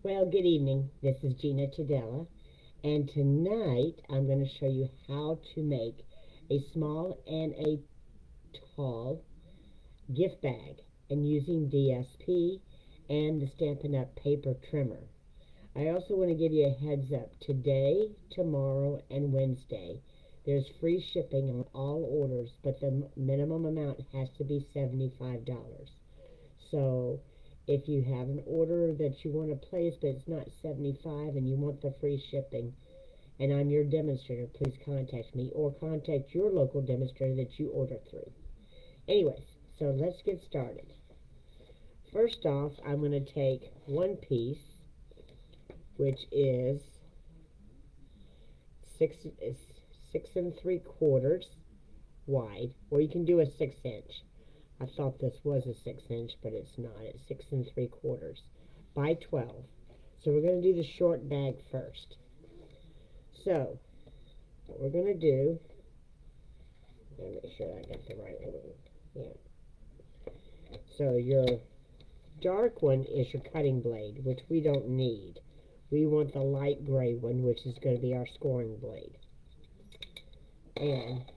Well, good evening. This is Gina Tadella, and tonight I'm going to show you how to make a small and a tall gift bag and using DSP and the Stampin' Up paper trimmer. I also want to give you a heads up. Today, tomorrow, and Wednesday, there's free shipping on all orders, but the minimum amount has to be $75. So if you have an order that you want to place but it's not 75 and you want the free shipping and I'm your demonstrator, please contact me or contact your local demonstrator that you order through. Anyways, so let's get started. First off, I'm going to take one piece, which is 6 3/4 wide, or you can do a 6 inch. I thought this was a 6 inch, but it's not. It's 6 3/4 by 12. So we're going to do the short bag first. So what we're going to do, I'm going to make sure I got the right one. Yeah. So your dark one is your cutting blade, which we don't need. We want the light gray one, which is going to be our scoring blade. And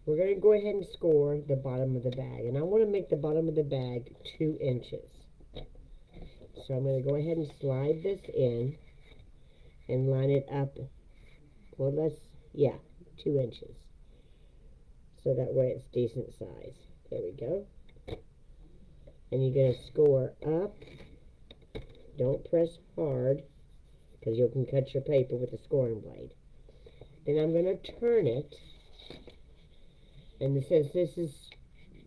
we're going to go ahead and score the bottom of the bag. And I want to make the bottom of the bag 2 inches. So I'm going to go ahead and slide this in and line it up. Well, 2 inches. So that way it's decent size. There we go. And you're going to score up. Don't press hard, because you can cut your paper with a scoring blade. Then I'm going to turn it. And since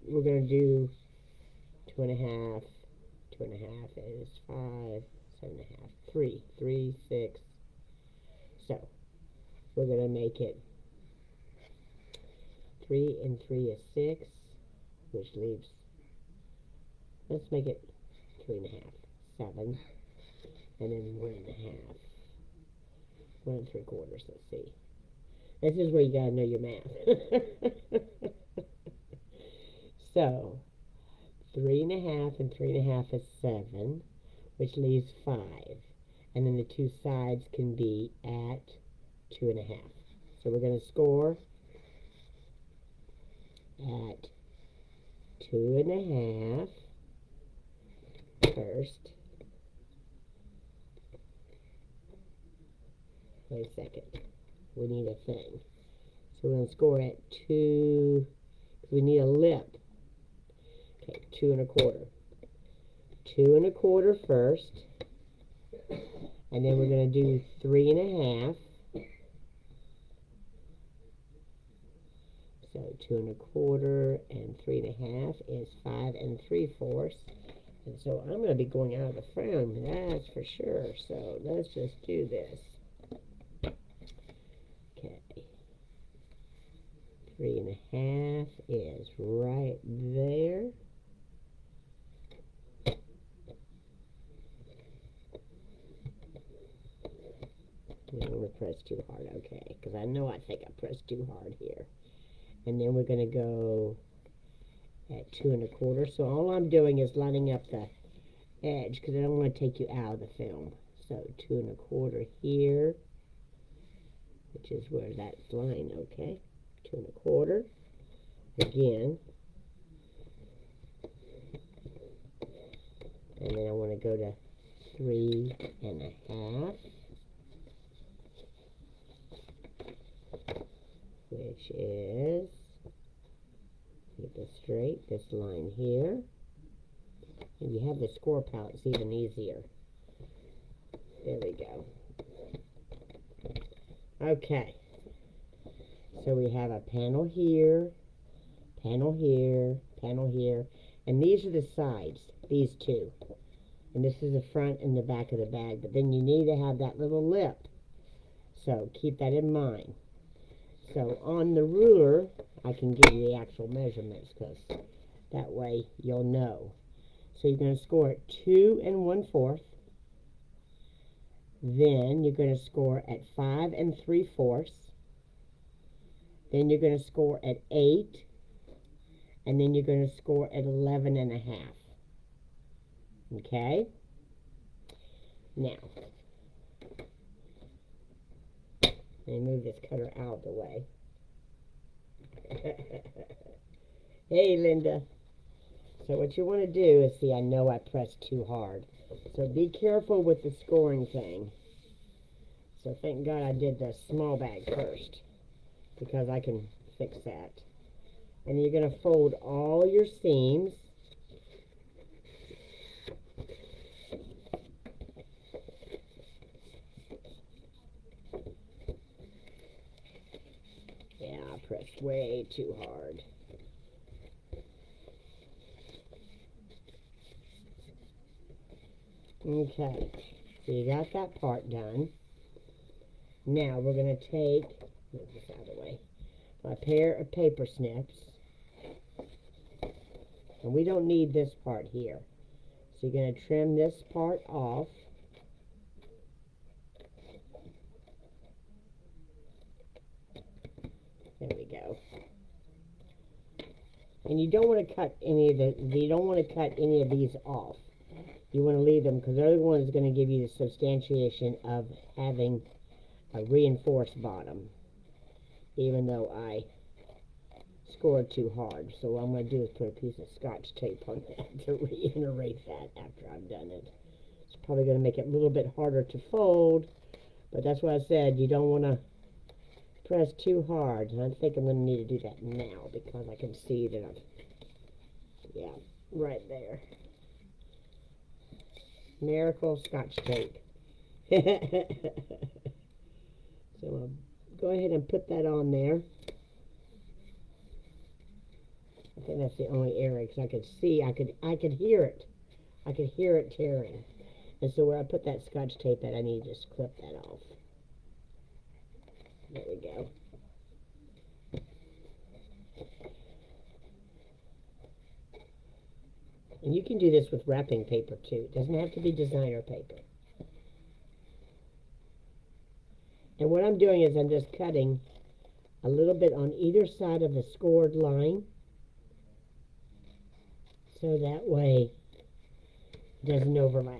we're going to do 2.5, 2.5 is 5, 7.5, 3, 6. So we're going to make it 3 and 3 is 6, which leaves, let's make it 3.5, 7, and then 1.5, 1 3/4, let's see. This is where you gotta know your math. So 3.5 and 3.5 is 7, which leaves 5. And then the two sides can be at 2.5. So we're going to score at 2.5 first. Wait a second. We need a thing. So we're going to score at 2. We need a lip. Okay, 2 1/4. 2 1/4 first. And then we're going to do 3.5. So 2 1/4 and 3.5 is 5 3/4. And so I'm going to be going out of the frame, that's for sure. So let's just do this. Okay. 3.5 is right there. I'm going to press too hard, okay, because I think I pressed too hard here. And then we're going to go at 2 1/4. So all I'm doing is lining up the edge, because I don't want to take you out of the film. So 2 1/4 here, which is where that's lying, okay. 2 1/4. Again. And then I want to go to 3.5. Which is, get this straight, this line here. If you have the score palette, it's even easier. There we go. Okay. So we have a panel here, panel here, panel here. And these are the sides, these two. And this is the front and the back of the bag. But then you need to have that little lip. So keep that in mind. So on the ruler, I can give you the actual measurements, because that way you'll know. So you're going to score at 2 1/4. Then you're going to score at 5 3/4. Then you're going to score at 8. And then you're going to score at 11.5. Okay? Now, let me move this cutter out of the way. Hey, Linda. So what you want to do is, see, I know I pressed too hard. So be careful with the scoring thing. So thank God I did the small bag first, because I can fix that. And you're going to fold all your seams. Yeah, I pressed way too hard. Okay, so you got that part done. Now we're going to take, move this out of the way, a pair of paper snips. And we don't need this part here. So you're going to trim this part off. There we go. And you don't want to cut any of these off. You want to leave them, because they're the ones going to give you the substantiation of having a reinforced bottom, even though I scored too hard. So what I'm going to do is put a piece of Scotch tape on that to reiterate that after I've done it. It's probably going to make it a little bit harder to fold, but that's why I said you don't want to press too hard. And I think I'm going to need to do that now, because I can see that yeah, right there. Miracle Scotch tape. So I'll go ahead and put that on there. I think that's the only area, because I could see, I could hear it. I could hear it tearing. And so where I put that Scotch tape at, I need to just clip that off. There we go. And you can do this with wrapping paper too. It doesn't have to be designer paper. And what I'm doing is I'm just cutting a little bit on either side of the scored line, so that way it doesn't overlap.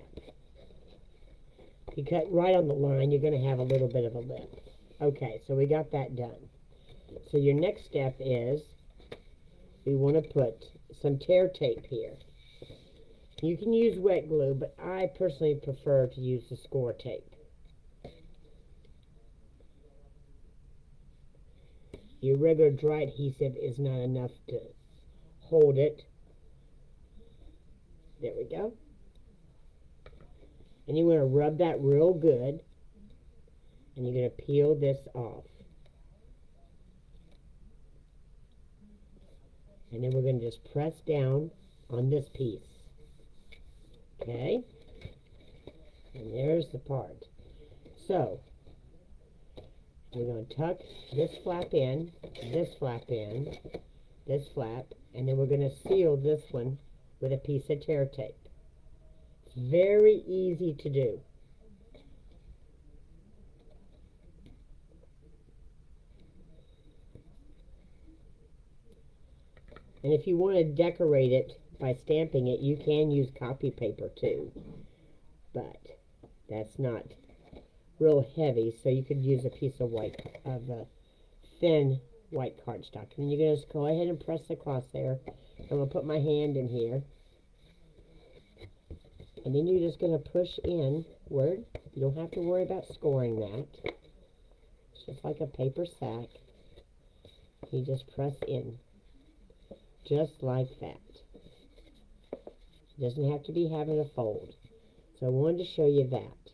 If you cut right on the line, you're going to have a little bit of a lip. Okay, so we got that done. So your next step is we want to put some tear tape here. You can use wet glue, but I personally prefer to use the score tape. Your regular dry adhesive is not enough to hold it. There we go. And you want to rub that real good, and you're going to peel this off. And then we're going to just press down on this piece. Okay? And there's the part. So, we're going to tuck this flap in, this flap in, this flap, and then we're going to seal this one with a piece of tear tape. It's very easy to do. And if you want to decorate it by stamping it, you can use copy paper too. But that's not real heavy, so you could use a piece of thin white cardstock. And you're going to just go ahead and press across there. I'm going to put my hand in here. And then you're just going to push inward. You don't have to worry about scoring that. It's just like a paper sack. You just press in. Just like that. It doesn't have to be having a fold. So I wanted to show you that.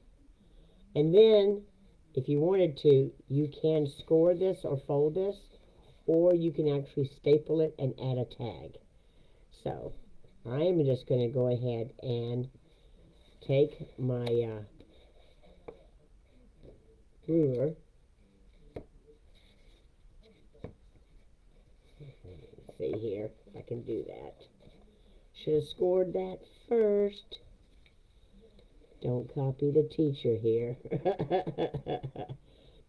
And then, if you wanted to, you can score this or fold this, or you can actually staple it and add a tag. So, I'm just going to go ahead and take my ruler. See here, if I can do that. Should have scored that first. Don't copy the teacher here.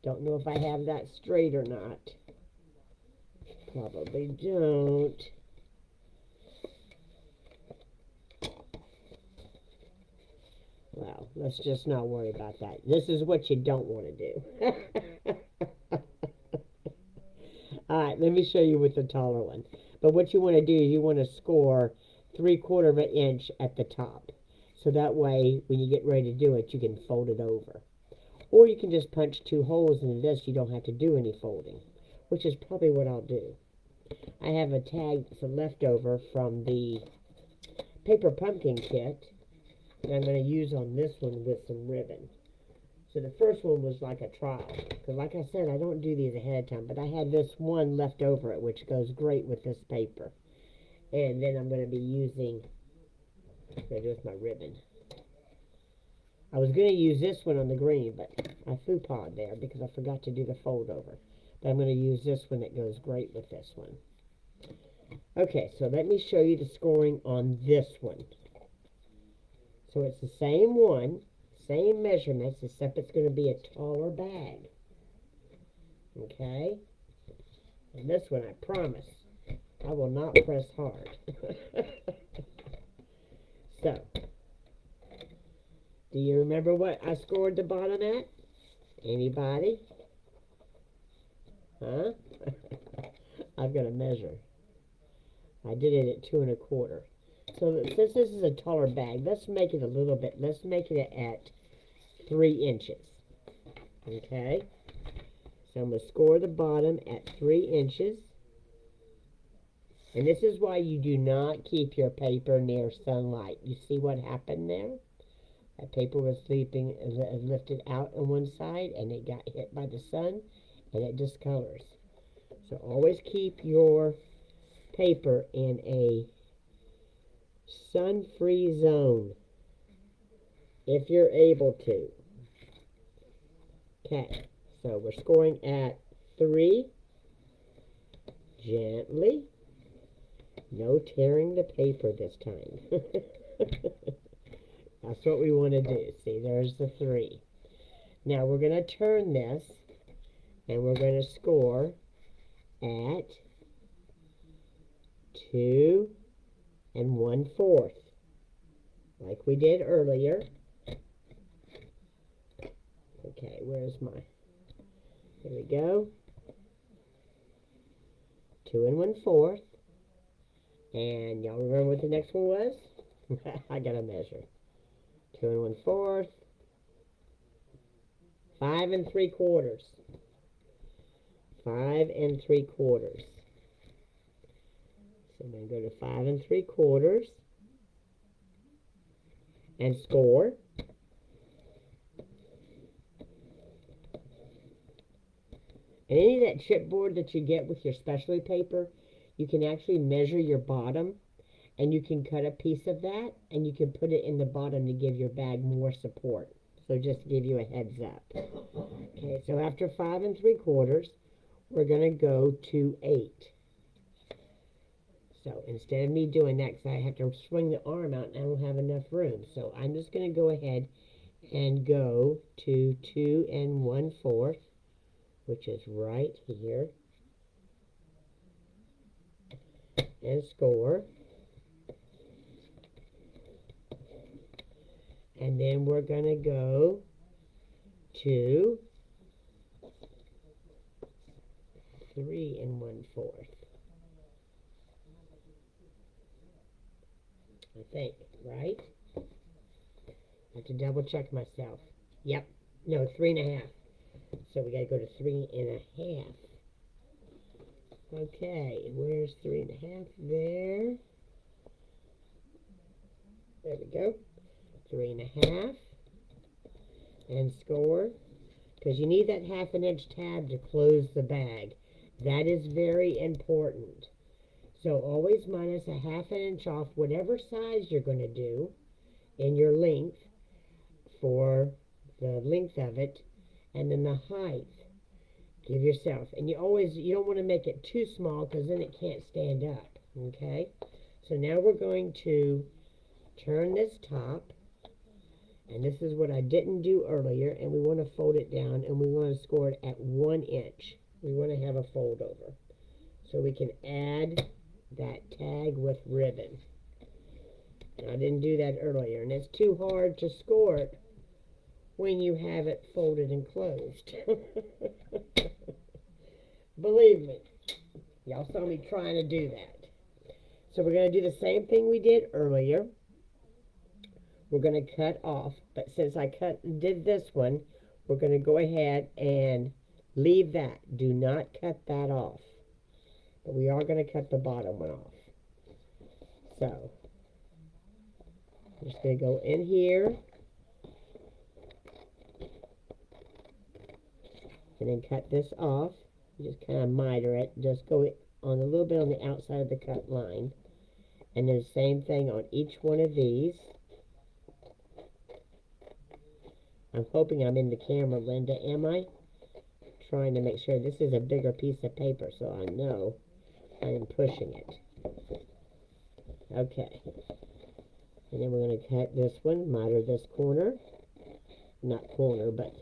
Don't know if I have that straight or not. Probably don't. Well, let's just not worry about that. This is what you don't want to do. All right, let me show you with the taller one. But what you want to do is you want to score 3/4 of an inch at the top. So that way, when you get ready to do it, you can fold it over. Or you can just punch 2 holes into this. You don't have to do any folding, which is probably what I'll do. I have a tag that's a leftover from the paper pumpkin kit that I'm going to use on this one with some ribbon. So the first one was like a trial, because like I said, I don't do these ahead of time, but I had this one left over it, which goes great with this paper. And then I'm going to be using, what do I do with my ribbon? I was going to use this one on the green, but I faux-pas there because I forgot to do the fold over. But I'm going to use this one that goes great with this one. Okay, so let me show you the scoring on this one. So it's the same one, same measurements, except it's going to be a taller bag. Okay? And this one, I promise, I will not press hard. So, do you remember what I scored the bottom at? Anybody? Huh? I've got to measure. I did it at 2 1/4. So since this is a taller bag, let's make it a little bit. Let's make it at 3 inches. Okay? So I'm going to score the bottom at 3 inches. And this is why you do not keep your paper near sunlight. You see what happened there? That paper was lifted out on one side, and it got hit by the sun, and it discolors. So always keep your paper in a sun-free zone, if you're able to. Okay, so we're scoring at 3. Gently. No tearing the paper this time. That's what we want to do. See, there's the 3. Now we're going to turn this, and we're going to score at 2 1/4, like we did earlier. Okay, where's my... There we go. 2 1/4. And y'all remember what the next one was? I gotta measure. 2 1/4. 5 3/4. 5 3/4. So I'm going to go to 5 3/4 and score. And any of that chipboard that you get with your specialty paper, you can actually measure your bottom, and you can cut a piece of that, and you can put it in the bottom to give your bag more support. So just to give you a heads up. Okay, so after 5 3/4, we're going to go to 8. So instead of me doing that, because I have to swing the arm out and I don't have enough room, so I'm just going to go ahead and go to 2 1/4, which is right here, and score. And then we're going to go to 3 1/4. I think, right? I have to double check myself. Yep. No, 3 1/2. So we got to go to 3 1/2. Okay, where's 3 1/2? There. There we go. 3 1/2. And score. Because you need that 1/2 inch tab to close the bag. That is very important. So always minus a 1/2 inch off whatever size you're going to do in your length for the length of it, and then the height. Give yourself, and you don't want to make it too small because then it can't stand up. Okay, so now we're going to turn this top, and this is what I didn't do earlier, and we want to fold it down, and we want to score it at 1 inch. We want to have a fold over so we can add that tag with ribbon. I didn't do that earlier, and it's too hard to score it when you have it folded and closed. Believe me, y'all saw me trying to do that. So we're going to do the same thing we did earlier. We're going to cut off, but since I did this one, we're going to go ahead and leave that. Do not cut that off. But we are going to cut the bottom one off. So, I'm just going to go in here and then cut this off. You just kind of miter it. Just go on a little bit on the outside of the cut line. And then the same thing on each one of these. I'm hoping I'm in the camera, Linda. Am I? Trying to make sure this is a bigger piece of paper so I know I am pushing it. Okay. And then we're going to cut this one, miter this corner. Not corner, but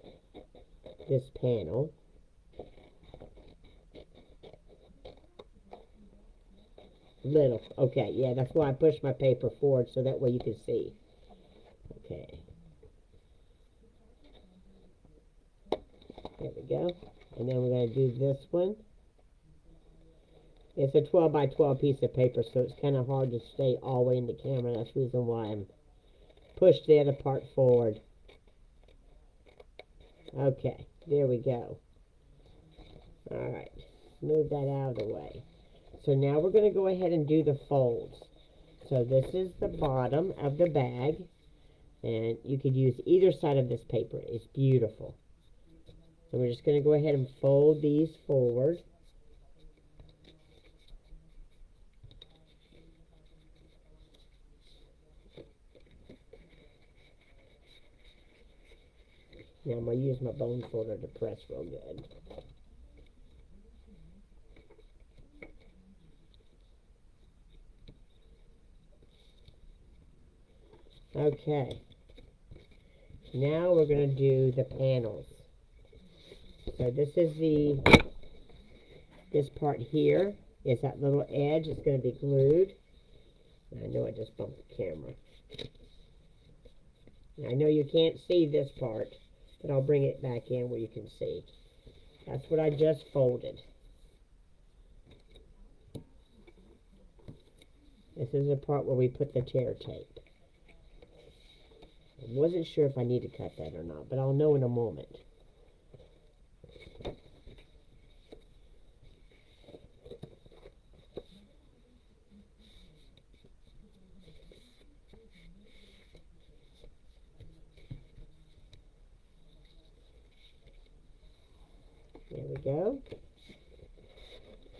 this panel. Little. Okay, yeah, that's why I pushed my paper forward so that way you can see. Okay. There we go. And then we're going to do this one. It's a 12 by 12 piece of paper, so it's kind of hard to stay all the way in the camera. That's the reason why I'm pushed the other part forward. Okay, there we go. Alright, move that out of the way. So now we're going to go ahead and do the folds. So this is the bottom of the bag, and you could use either side of this paper. It's beautiful. So we're just going to go ahead and fold these forward. Now I'm going to use my bone folder to press real good. Okay. Now we're going to do the panels. So this is this part here is that little edge. It's going to be glued. I know I just bumped the camera. I know you can't see this part, but I'll bring it back in where you can see. That's what I just folded. This is the part where we put the tear tape. I wasn't sure if I need to cut that or not, but I'll know in a moment. There we go.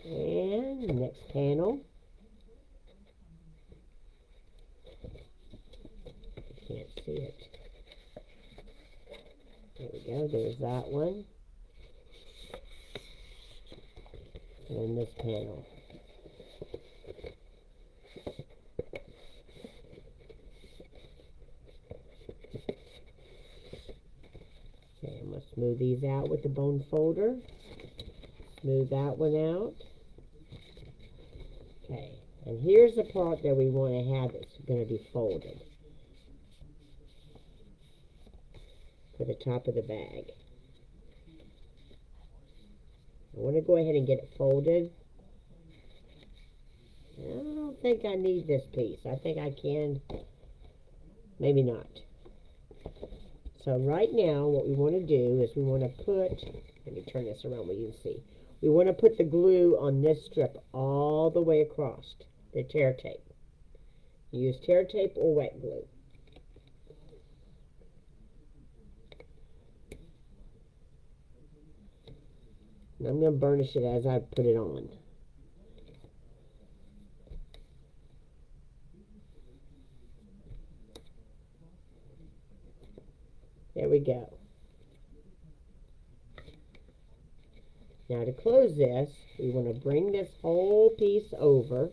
And next panel. Can't see it. There we go. There's that one. And this panel. Okay, I'm going to smooth these out with the bone folder. Smooth that one out. Okay, and here's the part that we want to have that's going to be folded for the top of the bag. I want to go ahead and get it folded. I don't think I need this piece. I think I can, maybe not. So right now what we want to do is we want to put, let me turn this around where you can see. We want to put the glue on this strip all the way across, the tear tape. Use tear tape or wet glue. And I'm going to burnish it as I put it on. There we go. Now to close this, we want to bring this whole piece over,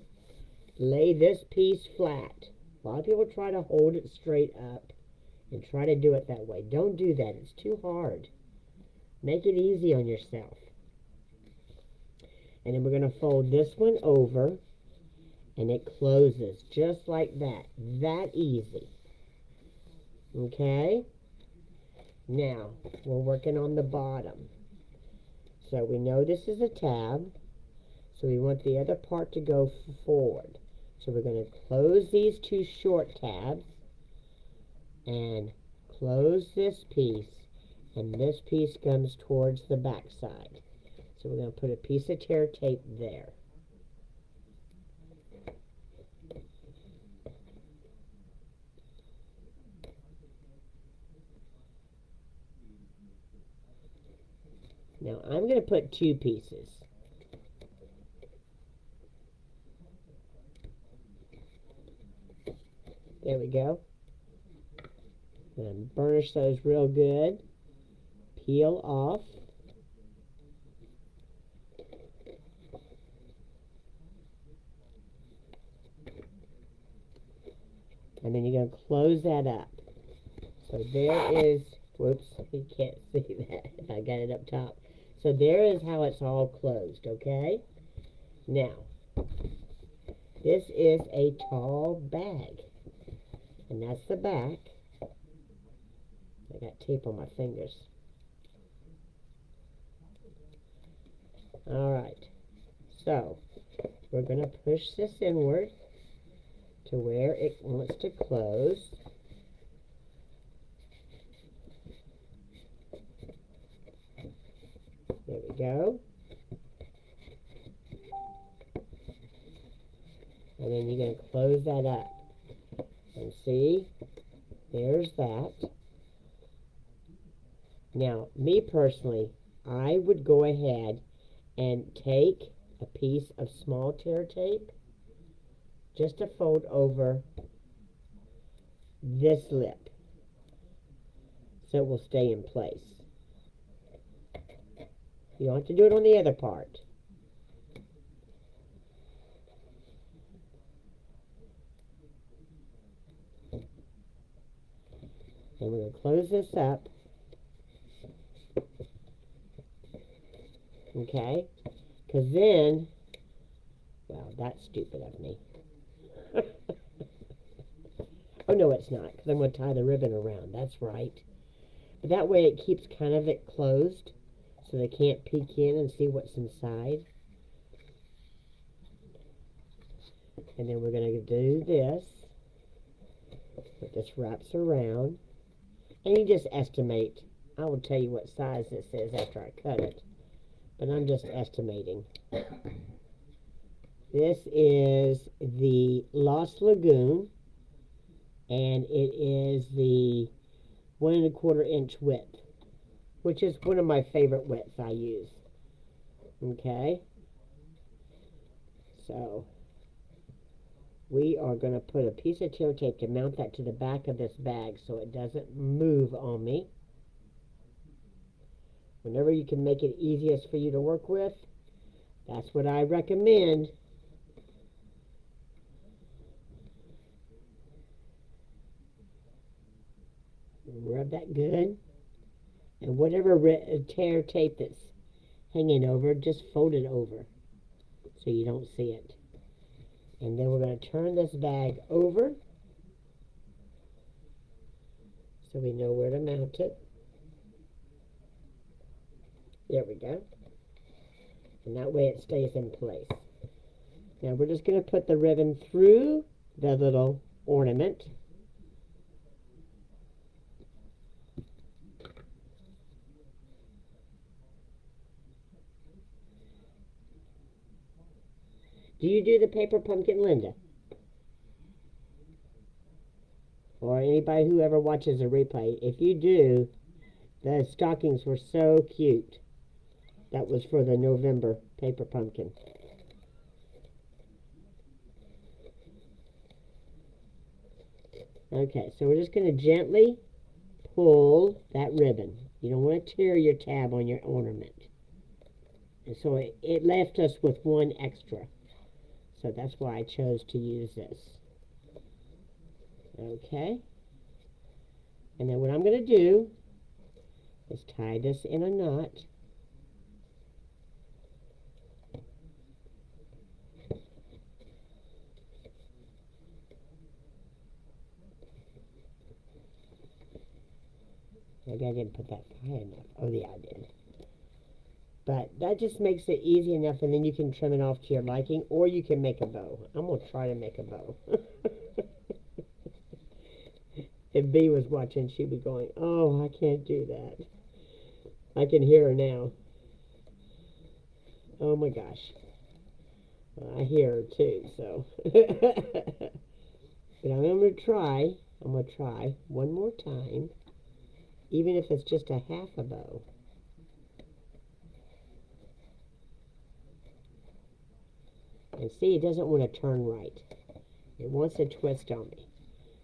lay this piece flat. A lot of people try to hold it straight up and try to do it that way. Don't do that. It's too hard. Make it easy on yourself. And then we're going to fold this one over, and it closes just like that. That easy. Okay? Now, we're working on the bottom. So we know this is a tab, so we want the other part to go forward. So we're going to close these two short tabs and close this piece, and this piece comes towards the back side. So we're going to put a piece of tear tape there. Now I'm going to put two pieces. There we go. And burnish those real good. Peel off. And then you're going to close that up. So there is, whoops, you can't see that. I got it up top. So there is how it's all closed, okay? Now, this is a tall bag. And that's the back. I got tape on my fingers. Alright, so we're going to push this inward to where it wants to close. There we go. And then you're going to close that up. And see, there's that. Now, me personally, I would go ahead and take a piece of small tear tape just to fold over this lip so it will stay in place. You don't have to do it on the other part. And we're going to close this up. Okay? Because then, well, that's stupid of me. Oh, no, it's not, because I'm going to tie the ribbon around. That's right. But that way it keeps kind of it closed, so they can't peek in and see what's inside. And then we're going to do this. But this wraps around. And you just estimate. I will tell you what size this is after I cut it. But I'm just estimating. This is the Lost Lagoon. And it is the 1 1/4 inch width, which is one of my favorite widths I use. Okay, so we are going to put a piece of tear tape to mount that to the back of this bag so it doesn't move on me. Whenever you can make it easiest for you to work with, that's what I recommend. Rub that good. And whatever tear tape that's hanging over, just fold it over so you don't see it. And then we're going to turn this bag over so we know where to mount it. There we go. And that way it stays in place. Now we're just going to put the ribbon through the little ornament. Do you do the paper pumpkin, Linda? Or anybody who ever watches a replay? If you do, the stockings were so cute. That was for the November paper pumpkin. Okay, so we're just going to gently pull that ribbon. You don't want to tear your tab on your ornament. And so it left us with one extra. So that's why I chose to use this. Okay. And then what I'm going to do is tie this in a knot. Maybe I didn't put that high enough. Oh, yeah, I did. But that just makes it easy enough, and then you can trim it off to your liking, or you can make a bow. I'm going to try to make a bow. If Bee was watching, she'd be going, oh, I can't do that. I can hear her now. Oh, my gosh. Well, I hear her, too, so. But I'm going to try. I'm going to try one more time, even if it's just a half a bow. And see, it doesn't want to turn right. It wants to twist on me.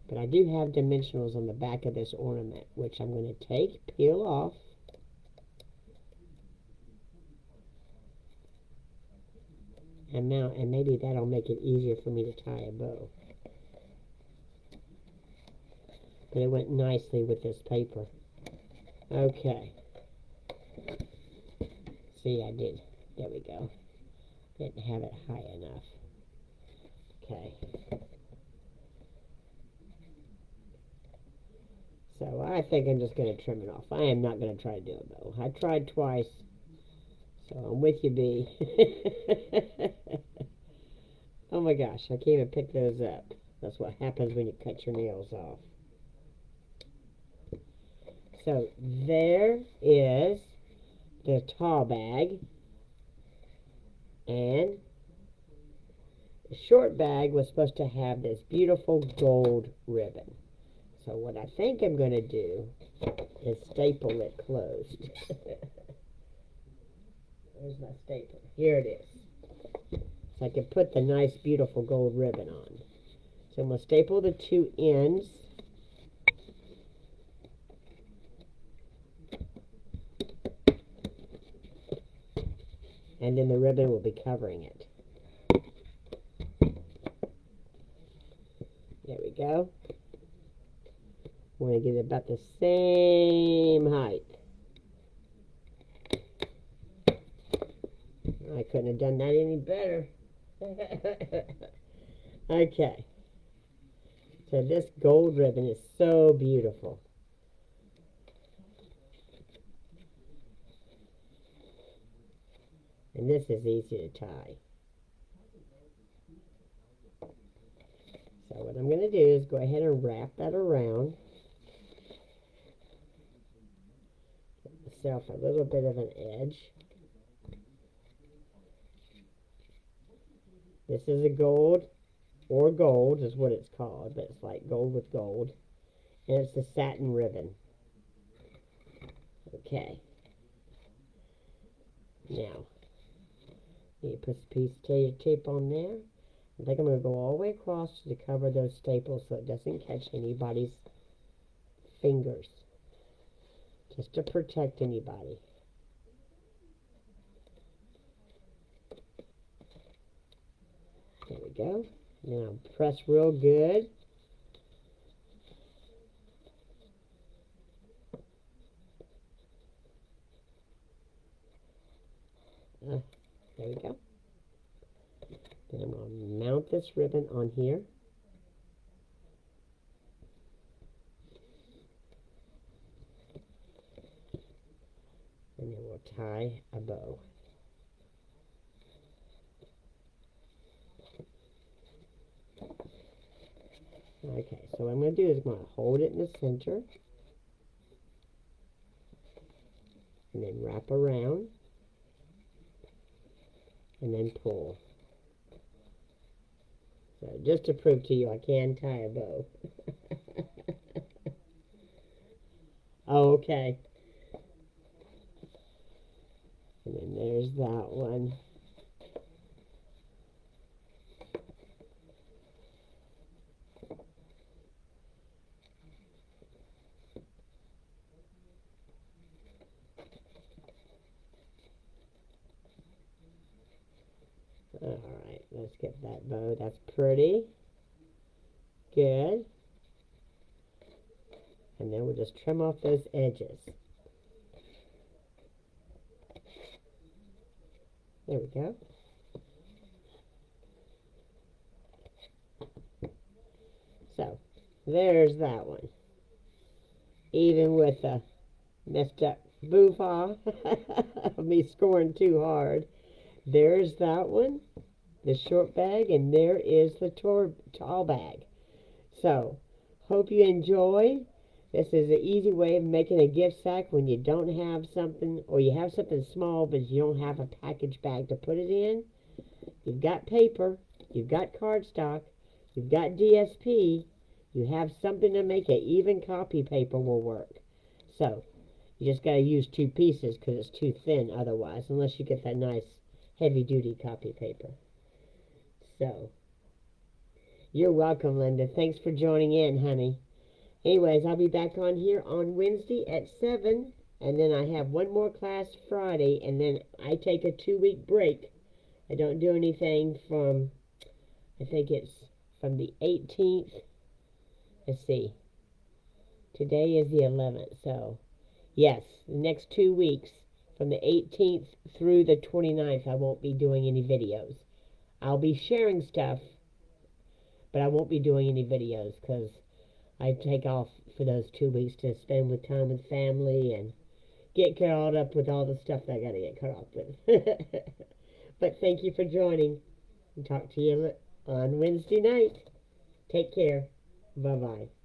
But I do have dimensionals on the back of this ornament, which I'm going to take, peel off. And mount, and maybe that'll make it easier for me to tie a bow. But it went nicely with this paper. Okay. See, I did. There we go. Didn't have it high enough. Okay. So I think I'm just going to trim it off. I am not going to try to do a bow. I tried twice. So I'm with you, Bee. Oh my gosh, I can't even pick those up. That's what happens when you cut your nails off. So there is the tall bag. And the short bag was supposed to have this beautiful gold ribbon. So what I think I'm going to do is staple it closed. Where's my stapler? Here it is. So I can put the nice, beautiful gold ribbon on. So I'm going to staple the two ends. And then the ribbon will be covering it. There we go. We're going to get it about the same height. I couldn't have done that any better. Okay. So this gold ribbon is so beautiful. And this is easy to tie. So what I'm going to do is go ahead and wrap that around. Give myself a little bit of an edge. This is a gold, or gold is what it's called, but it's like gold with gold. And it's the satin ribbon. Okay. Now, you put a piece of tape on there. I think I'm going to go all the way across to cover those staples so it doesn't catch anybody's fingers. Just to protect anybody. There we go. Now press real good. There we go. Then I'm going to mount this ribbon on here. And then we'll tie a bow. Okay, so what I'm going to do is I'm going to hold it in the center. And then wrap around. And then pull. So just to prove to you I can tie a bow. Oh, okay. And then there's that one. Alright, let's get that bow. That's pretty. Good. And then we'll just trim off those edges. There we go. So, there's that one. Even with the messed up. Boo-fa. Me scoring too hard. There's that one, the short bag, and there is the tall bag. So, hope you enjoy. This is an easy way of making a gift sack when you don't have something, or you have something small but you don't have a package bag to put it in. You've got paper, you've got cardstock, you've got DSP, you have something to make it. Even copy paper will work. So, you just got to use 2 pieces because it's too thin otherwise, unless you get that nice heavy-duty copy paper. So, you're welcome, Linda. Thanks for joining in, honey. Anyways, I'll be back on here on Wednesday at 7, and then I have one more class Friday, and then I take a 2-week break. I don't do anything from, I think it's from the 18th. Let's see. Today is the 11th, so yes, the next 2 weeks, from the 18th through the 29th, I won't be doing any videos. I'll be sharing stuff, but I won't be doing any videos because I take off for those 2 weeks to spend with time with family and get caught up with all the stuff that I got to get caught up with. But thank you for joining. Talk to you on Wednesday night. Take care. Bye-bye.